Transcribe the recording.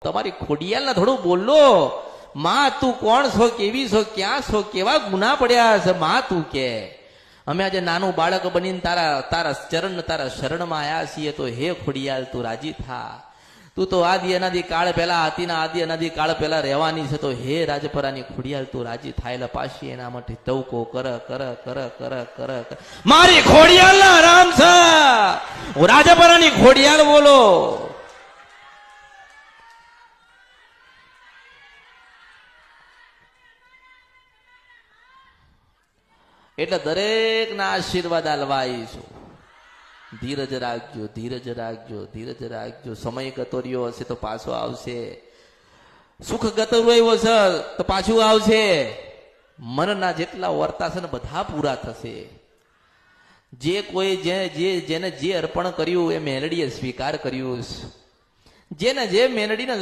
તમારી ખોડિયાલને થોડું બોલો. માં તું કોણ છો, કેવી છો, ક્યાં છો, કેવા ગુના પડ્યા છે માં તું કે. અમે આજે નાનું બાળક બનીને તારા શરણમાં આયા છીએ, તો હે ખોડિયાલ તું રાજી થા. તું તો આદિ અનાદિ કાળ પહેલા હતી ને આદિ અનાદિ કાળ પહેલા રહેવાની છે, તો હે રાજપરાની ખોડિયાલ તું રાજી થાય. એટલે પાછી એના માટે તવકો કર કર કર કર કર મારી ખોડિયાલ ના આરામ છે. હું રાજપરાની ખોડિયાલ બોલો. એટલે દરેક ના આશીર્વાદ આલવા આવી છું. ધીરજ રાખજો, ધીરજ રાખજો, ધીરજ રાખજો. સમય ગતો રહ્યો હશે તો પાછો આવશે. સુખ ગતો રહ્યો છે તો પાછું આવશે. મનના જેટલા વર્તા છે ને બધા પૂરા થશે. જે કોઈ જેને જે અર્પણ કર્યું એ મેલડીએ સ્વીકાર કર્યું. જેને જે મેલડીને